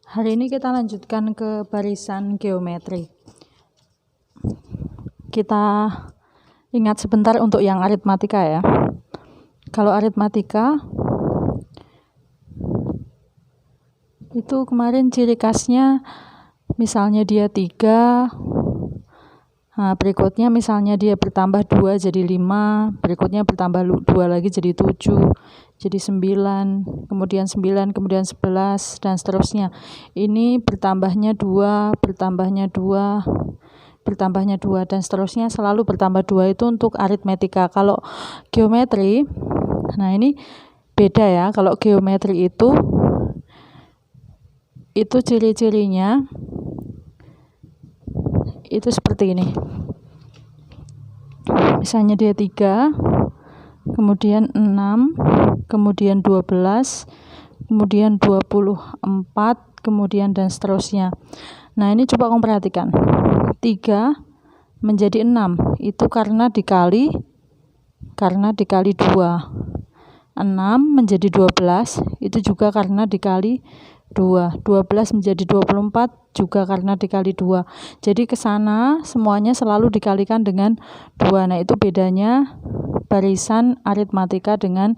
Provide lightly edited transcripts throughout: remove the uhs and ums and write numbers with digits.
Hari ini kita lanjutkan ke barisan geometri. Kita ingat sebentar untuk yang aritmatika ya. Kalau aritmatika itu kemarin ciri khasnya misalnya dia 3, nah berikutnya misalnya dia bertambah 2 jadi 5, berikutnya bertambah 2 lagi jadi 7, jadi 9, kemudian 9, kemudian 11 dan seterusnya. Ini bertambahnya 2, bertambahnya 2, bertambahnya 2 dan seterusnya, selalu bertambah 2 itu untuk aritmetika. Kalau geometri, nah ini beda ya. Kalau geometri itu ciri-cirinya itu seperti ini. Misalnya dia 3, kemudian 6, kemudian 12, kemudian 24, kemudian dan seterusnya. Nah, ini coba kamu perhatikan. 3 menjadi 6 itu karena dikali 2. 6 menjadi 12 itu juga karena dikali 2. 12 menjadi 24 juga karena dikali 2. Jadi ke sana semuanya selalu dikalikan dengan 2. Nah, itu bedanya barisan aritmatika dengan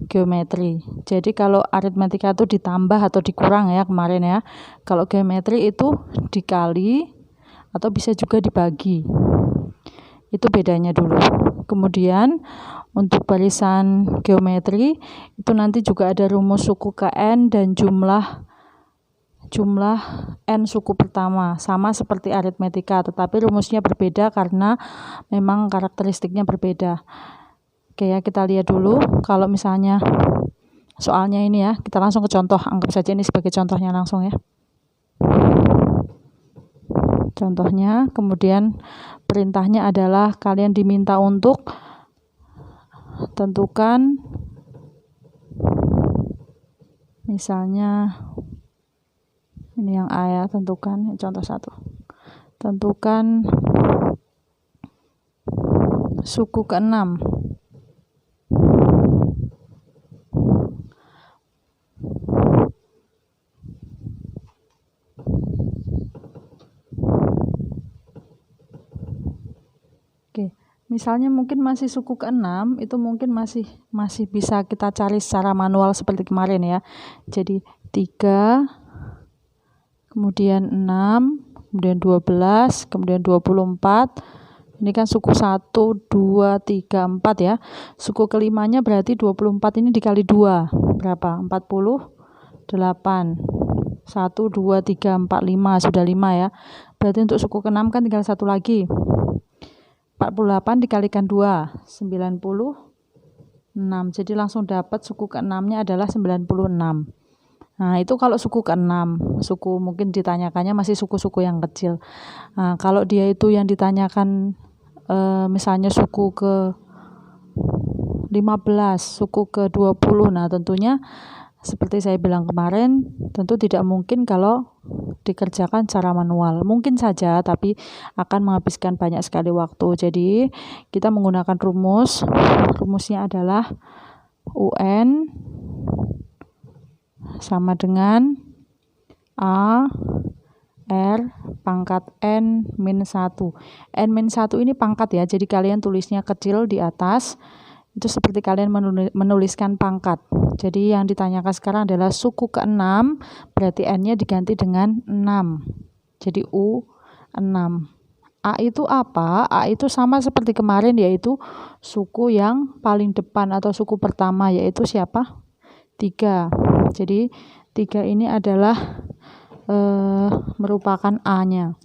geometri. Jadi kalau aritmatika itu ditambah atau dikurang ya kemarin ya. Kalau geometri itu dikali atau bisa juga dibagi. Itu bedanya dulu. Kemudian untuk barisan geometri itu nanti juga ada rumus suku ke n dan jumlah n suku pertama, sama seperti aritmetika, tetapi rumusnya berbeda karena memang karakteristiknya berbeda. Oke ya, kita lihat dulu. Kalau misalnya soalnya ini ya, kita langsung ke contoh. Anggap saja ini sebagai contohnya langsung ya. Contohnya, kemudian perintahnya adalah kalian diminta untuk tentukan misalnya ini yang A ya, tentukan contoh 1. Tentukan suku ke-6. Oke, misalnya mungkin masih suku ke-6 itu mungkin masih bisa kita cari secara manual seperti kemarin ya. Jadi 3, kemudian 6, kemudian 12, kemudian 24. Ini kan suku 1, 2, 3, 4 ya. Suku kelimanya berarti 24 ini dikali 2. Berapa? 48. 1, 2, 3, 4, 5. Sudah 5 ya. Berarti untuk suku ke-6 kan tinggal 1 lagi. 48 dikalikan 2. 96. Jadi langsung dapat suku ke-6-nya adalah 96. Nah, itu kalau suku ke-6. Suku mungkin ditanyakannya masih suku-suku yang kecil. Nah, kalau dia itu yang ditanyakan misalnya suku ke-15, suku ke-20. Nah, tentunya seperti saya bilang kemarin, tentu tidak mungkin kalau dikerjakan secara manual. Mungkin saja, tapi akan menghabiskan banyak sekali waktu. Jadi, kita menggunakan rumus. Rumusnya adalah UN sama dengan A R pangkat N min 1. N min 1 ini pangkat ya, jadi kalian tulisnya kecil di atas. Itu seperti kalian menuliskan pangkat. Jadi yang ditanyakan sekarang adalah suku ke-6, berarti N-nya diganti dengan 6. Jadi U6. A itu apa? A itu sama seperti kemarin, yaitu suku yang paling depan atau suku pertama, yaitu siapa? 3. Jadi 3 ini adalah merupakan A-nya.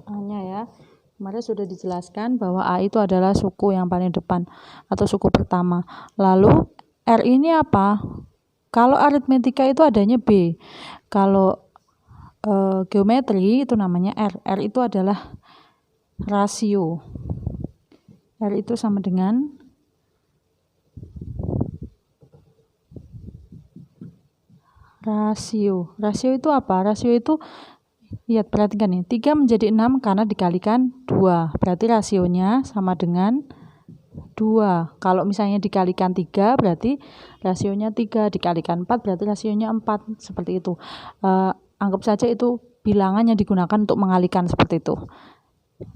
A-nya ya. Kemarin sudah dijelaskan bahwa A itu adalah suku yang paling depan atau suku pertama. Lalu R ini apa? Kalau aritmetika itu adanya B. Kalau geometri itu namanya R. R itu adalah rasio. R itu sama dengan rasio. Rasio itu apa? Rasio itu, lihat, perhatikan nih, 3 menjadi 6 karena dikalikan 2. Berarti rasionya sama dengan 2. Kalau misalnya dikalikan 3 berarti rasionya 3, dikalikan 4 berarti rasionya 4, seperti itu. Anggap saja itu bilangan yang digunakan untuk mengalikan seperti itu.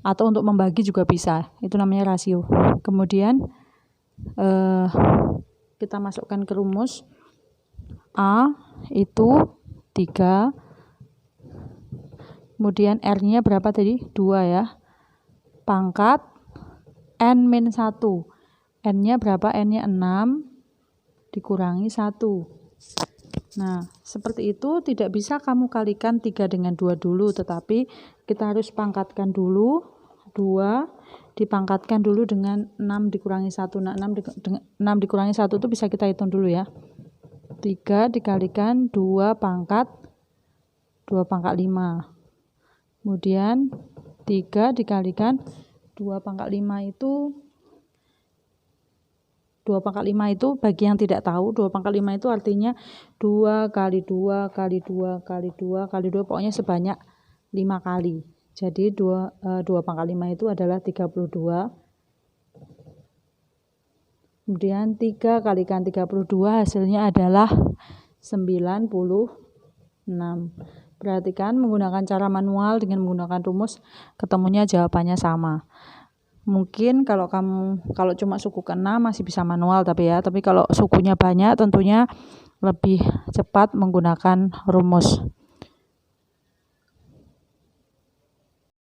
Atau untuk membagi juga bisa, itu namanya rasio. Kemudian kita masukkan ke rumus. A itu 3, kemudian R-nya berapa tadi? 2 ya. Pangkat N-1. N-nya berapa? N-nya 6 dikurangi 1. Nah, seperti itu tidak bisa kamu kalikan 3 dengan 2 dulu, tetapi kita harus pangkatkan dulu 2, dipangkatkan dulu dengan 6 dikurangi 1. Nah, 6 dikurangi 1 itu bisa kita hitung dulu ya. 3 dikalikan 2 pangkat 5. Kemudian 3 dikalikan 2 pangkat 5 itu 2 pangkat 5 itu bagi yang tidak tahu, 2 pangkat 5 itu artinya 2 kali 2 kali 2 kali 2 kali 2, pokoknya sebanyak 5 kali. Jadi 2 pangkat 5 itu adalah 32. Kemudian 3 kalikan 32 hasilnya adalah 96. Perhatikan menggunakan cara manual dengan menggunakan rumus, ketemunya jawabannya sama. Mungkin kalau cuma suku ke-6 masih bisa manual tapi kalau sukunya banyak tentunya lebih cepat menggunakan rumus.